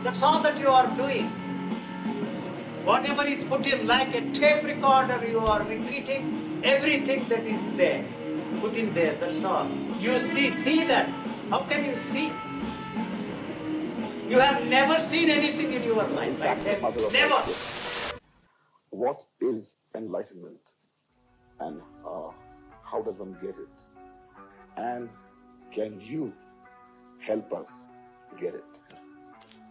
That's all that you are doing. Whatever is put in like a tape recorder, you are repeating everything that is there. Put in there, that's all. You see that. How can you see? You have never seen anything in your life. Right? Never. What is enlightenment? And how does one get it? And can you help us get it?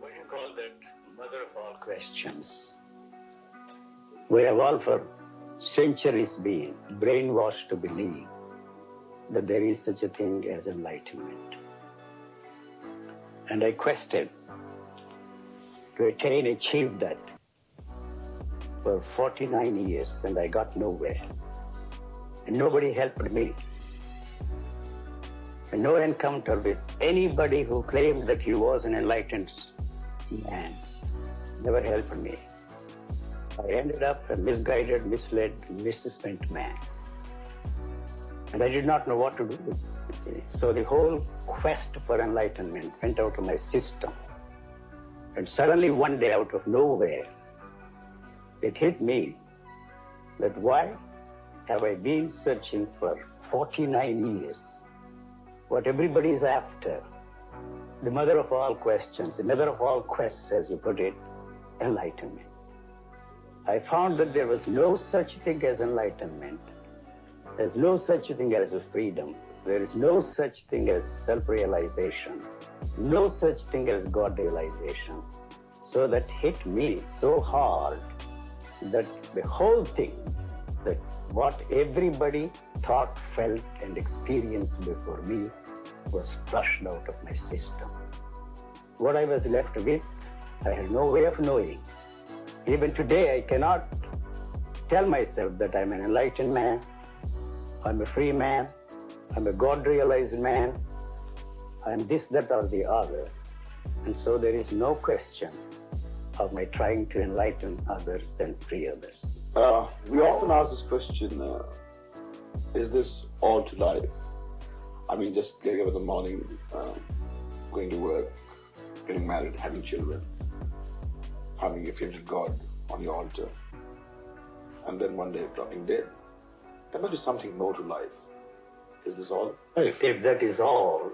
What do you call that mother of all questions? We have all for centuries been brainwashed to believe that there is such a thing as enlightenment. And I quested to achieve that for 49 years, and I got nowhere. And nobody helped me. And no encounter with anybody who claimed that he was an enlightened man never helped me. I ended up a misguided, misled, misspent man. And I did not know what to do. So the whole quest for enlightenment went out of my system. And suddenly one day, out of nowhere, it hit me that why have I been searching for 49 years? What everybody is after, the mother of all questions, the mother of all quests, as you put it, enlightenment. I found that there was no such thing as enlightenment. There's no such thing as a freedom. There is no such thing as self-realization. No such thing as God-realization. So that hit me so hard that the whole thing, that what everybody thought, felt, and experienced before me was flushed out of my system. What I was left with, I had no way of knowing. Even today, I cannot tell myself that I'm an enlightened man, I'm a free man, I'm a God-realized man, I'm this, that, or the other. And so there is no question of my trying to enlighten others and free others. We often ask this question, is this all to life? I mean, just getting up in the morning, going to work, getting married, having children, having a favorite God on your altar, and then one day dropping dead. There must be something more to life. Is this all? If that is all,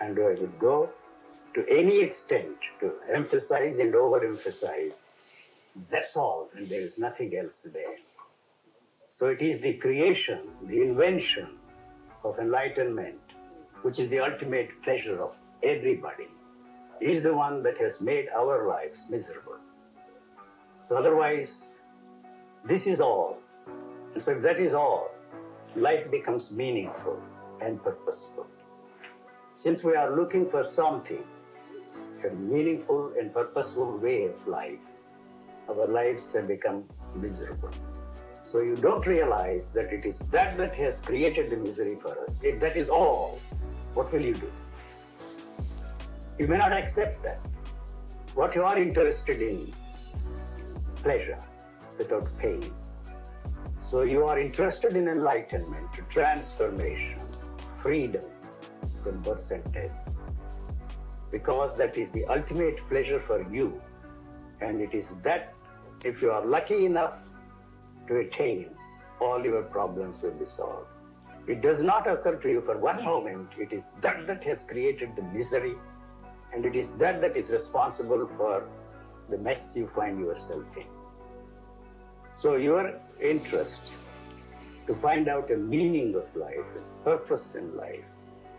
and I would go to any extent to emphasize and overemphasize, that's all, and there is nothing else there. So it is the creation, the invention of enlightenment, which is the ultimate pleasure of everybody, is the one that has made our lives miserable. So otherwise, this is all. And so if that is all, life becomes meaningful and purposeful. Since we are looking for something, a meaningful and purposeful way of life, our lives have become miserable. So you don't realize that it is that that has created the misery for us. If that is all, what will you do? You may not accept that. What you are interested in, pleasure without pain. So you are interested in enlightenment, transformation, freedom from birth and death. Because that is the ultimate pleasure for you. And it is that, if you are lucky enough to attain, all your problems will be solved. It does not occur to you for one moment. It is that that has created the misery, and it is that that is responsible for the mess you find yourself in. So your interest to find out a meaning of life, a purpose in life,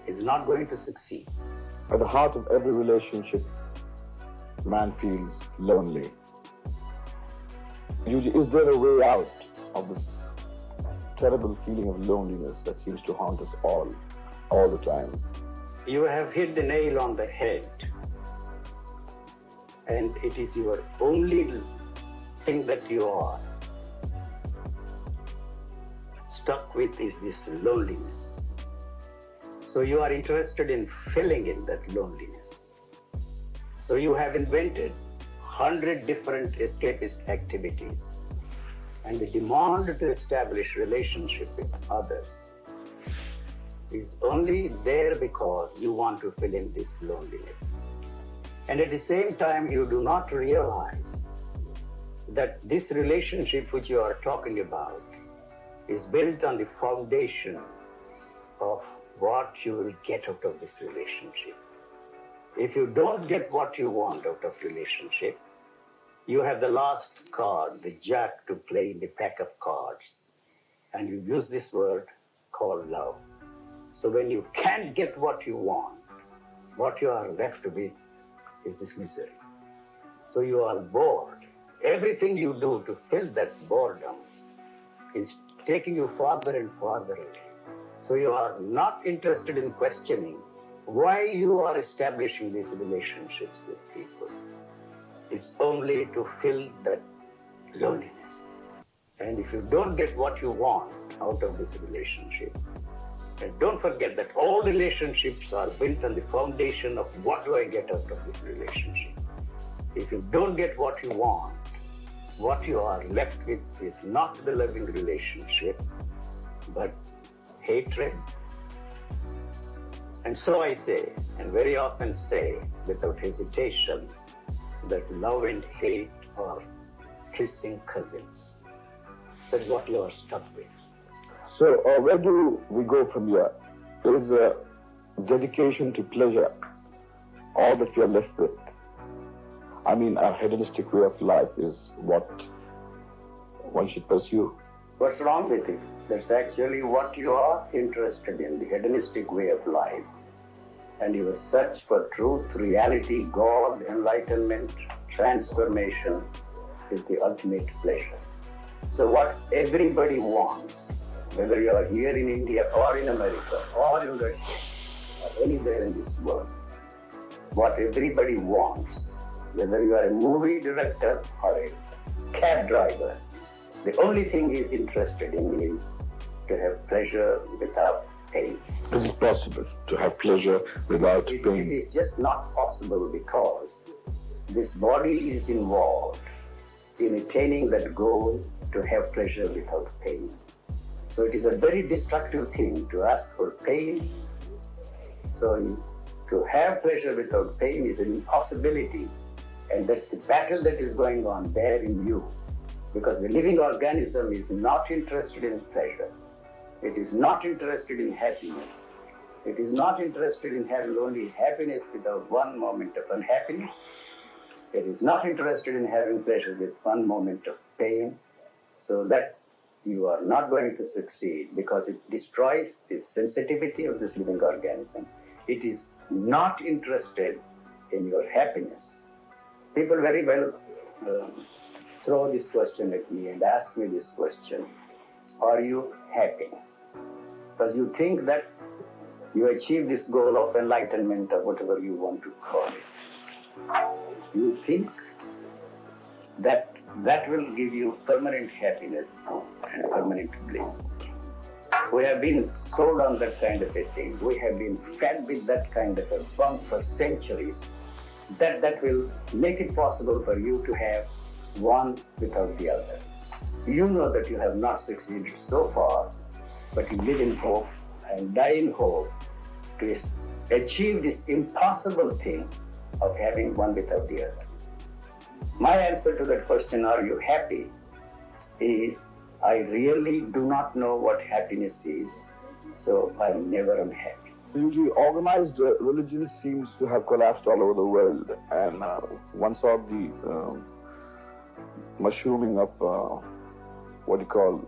is not going to succeed. At the heart of every relationship, man feels lonely. Is there a way out of this terrible feeling of loneliness that seems to haunt us all the time? You have hit the nail on the head, and it is your only thing that you are stuck with is this loneliness. So you are interested in filling in that loneliness. So you have invented 100 different escapist activities, and the demand to establish relationship with others is only there because you want to fill in this loneliness. And at the same time, you do not realize that this relationship which you are talking about is built on the foundation of what you will get out of this relationship. If you don't get what you want out of relationship, you have the last card, the jack, to play in the pack of cards. And you use this word called love. So when you can't get what you want, what you are left with is this misery. So you are bored. Everything you do to fill that boredom is taking you farther and farther away. So you are not interested in questioning why you are establishing these relationships with people. It's only to fill that loneliness. And if you don't get what you want out of this relationship, and don't forget that all relationships are built on the foundation of what do I get out of this relationship. If you don't get what you want, what you are left with is not the loving relationship, but hatred. And so I say, and very often say, without hesitation, that love and hate are kissing cousins. That's what you are stuck with. So where do we go from here? Is a dedication to pleasure all that we are left with? I mean, a hedonistic way of life is what one should pursue. What's wrong with it? That's actually what you are interested in, the hedonistic way of life. And your search for truth, reality, God, enlightenment, transformation is the ultimate pleasure. So what everybody wants, whether you are here in India or in America or in Russia or anywhere in this world, what everybody wants, whether you are a movie director or a cab driver, the only thing he is interested in is to have pleasure without pain. Is it possible to have pleasure without pain? It is just not possible because this body is involved in attaining that goal to have pleasure without pain. So it is a very destructive thing to ask for pain. So to have pleasure without pain is an impossibility. And that's the battle that is going on there in you. Because the living organism is not interested in pleasure. It is not interested in happiness. It is not interested in having only happiness without one moment of unhappiness. It is not interested in having pleasure with one moment of pain. So that you are not going to succeed because it destroys the sensitivity of this living organism. It is not interested in your happiness. People very well throw this question at me and ask me this question: are you happy? Because you think that you achieve this goal of enlightenment or whatever you want to call it. You think that that will give you permanent happiness and permanent bliss. We have been sold on that kind of a thing. We have been fed with that kind of a bunk for centuries. That will make it possible for you to have one without the other. You know that you have not succeeded so far, but you live in hope and die in hope to achieve this impossible thing of having one without the other. My answer to that question, are you happy, is I really do not know what happiness is, so I'm never unhappy. U.G., organized religion seems to have collapsed all over the world, and one saw the mushrooming of what you call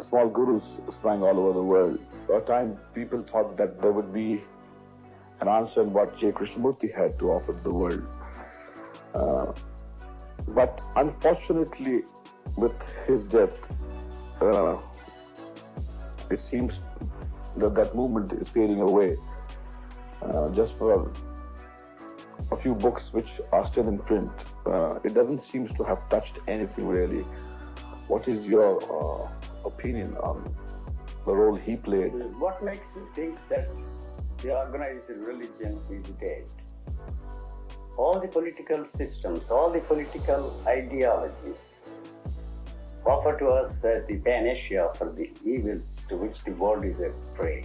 small gurus sprang all over the world. For a time, people thought that there would be an answer in what U.G Krishnamurti had to offer the world. But unfortunately, with his death, it seems that movement is fading away. Just for a few books which are still in print, it doesn't seem to have touched anything really. What is your opinion on the role he played? What makes you think that the organized religion is dead? All the political systems, all the political ideologies offer to us as the panacea for the evils to which the world is a prey,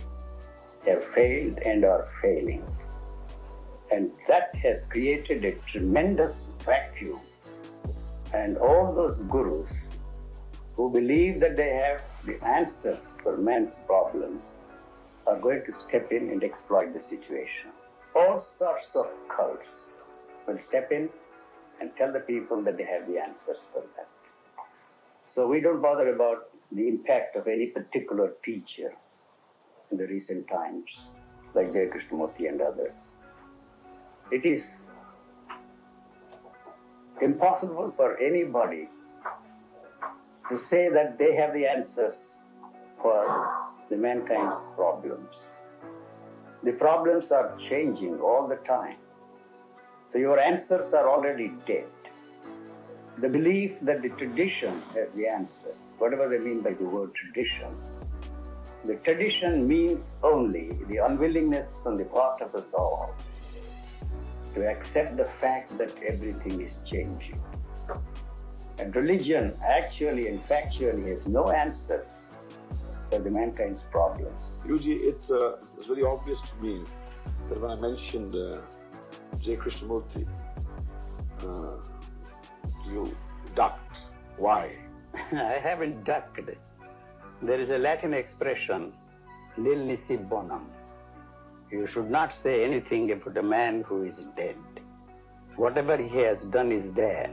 have failed and are failing. And that has created a tremendous vacuum. And all those gurus who believe that they have the answers for man's problems are going to step in and exploit the situation. All sorts of cults will step in and tell the people that they have the answers for that. So we don't bother about the impact of any particular teacher in the recent times, like U.G Krishnamurti and others. It is impossible for anybody to say that they have the answers for the mankind's problems. The problems are changing all the time. So your answers are already dead. The belief that the tradition has the answer, whatever they mean by the word tradition, the tradition means only the unwillingness on the part of us all to accept the fact that everything is changing. And religion actually and factually has no answers for the mankind's problems. U.G, it's very obvious to me that when I mentioned U.G Krishnamurti, you ducked. Why? I haven't ducked. There is a Latin expression, nil nisi bonum. You should not say anything about a man who is dead. Whatever he has done is there.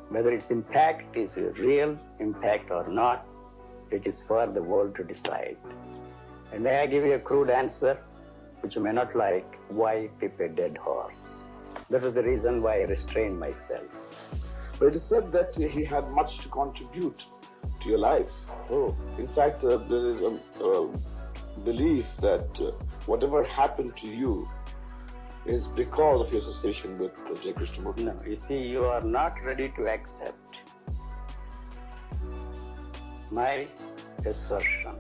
Whether its impact is a real impact or not, it is for the world to decide. And may I give you a crude answer, which you may not like? Why keep a dead horse? That is the reason why I restrained myself. But it is said that he had much to contribute to your life. Oh. In fact, there is a belief that whatever happened to you is because of your association with U.G Krishnamurti. No, you see, you are not ready to accept my assertion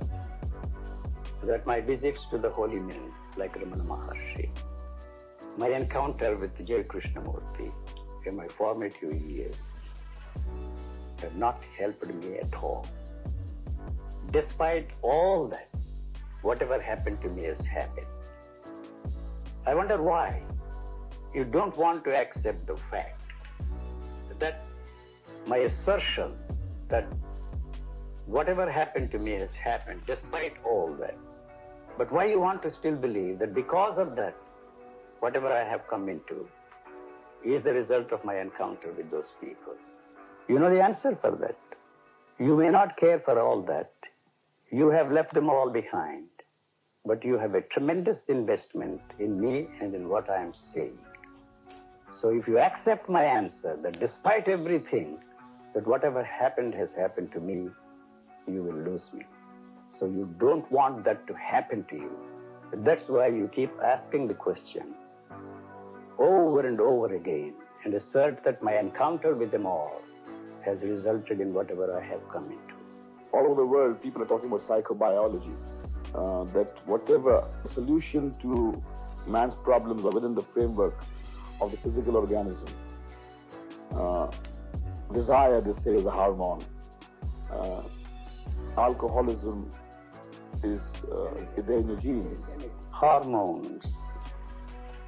that my visits to the holy men, like Ramana Maharshi, my encounter with U.G Krishnamurti in my formative years have not helped me at all. Despite all that, whatever happened to me has happened. I wonder why you don't want to accept the fact that my assertion that whatever happened to me has happened despite all that. But why you want to still believe that because of that, whatever I have come into is the result of my encounter with those people? You know the answer for that. You may not care for all that. You have left them all behind. But you have a tremendous investment in me and in what I am saying. So if you accept my answer that despite everything, that whatever happened has happened to me, you will lose me. So you don't want that to happen to you. That's why you keep asking the question over and over again and assert that my encounter with them all has resulted in whatever I have come into. All over the world, people are talking about psychobiology, that whatever solution to man's problems are within the framework of the physical organism. Desire, they say, is a hormone. Alcoholism is there in your genes. Hormones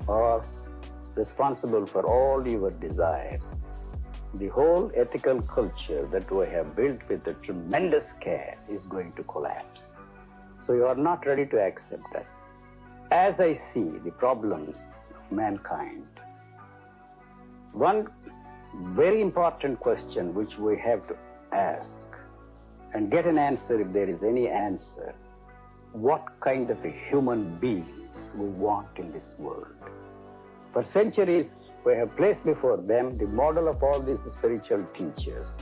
are responsible for all your desires. The whole ethical culture that we have built with a tremendous care is going to collapse. So you are not ready to accept that. As I see the problems of mankind, one very important question which we have to ask and get an answer if there is any answer, what kind of a human beings we want in this world? For centuries, we have placed before them the model of all these spiritual teachers.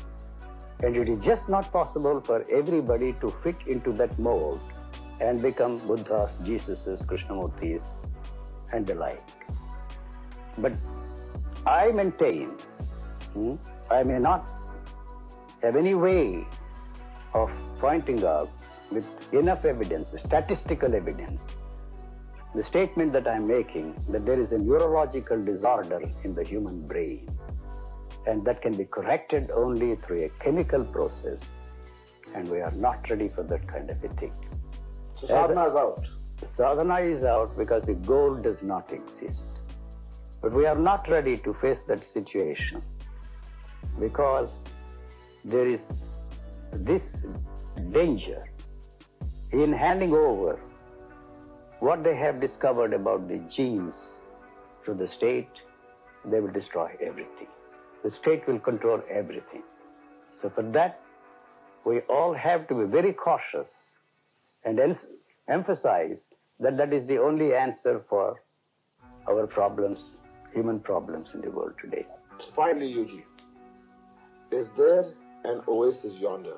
And it is just not possible for everybody to fit into that mold and become Buddhas, Jesuses, Krishnamurtis, and the like. But I maintain, I may not have any way of pointing out with enough evidence, statistical evidence, the statement that I'm making that there is a neurological disorder in the human brain, and that can be corrected only through a chemical process, and we are not ready for that kind of a thing. So sadhana is out. Sadhana is out because the goal does not exist. But we are not ready to face that situation because there is this danger in handing over what they have discovered about the genes to the state. They will destroy everything. The state will control everything. So for that, we all have to be very cautious and emphasize that that is the only answer for our problems, human problems in the world today. So finally, U.G, is there an oasis yonder?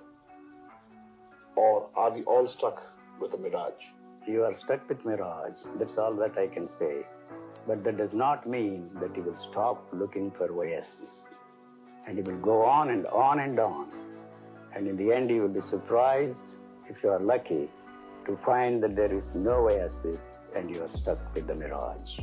Or are we all stuck with a mirage? You are stuck with mirage, that's all that I can say. But that does not mean that you will stop looking for oasis. And you will go on and on and on. And in the end, you will be surprised, if you are lucky, to find that there is no oasis and you are stuck with the mirage.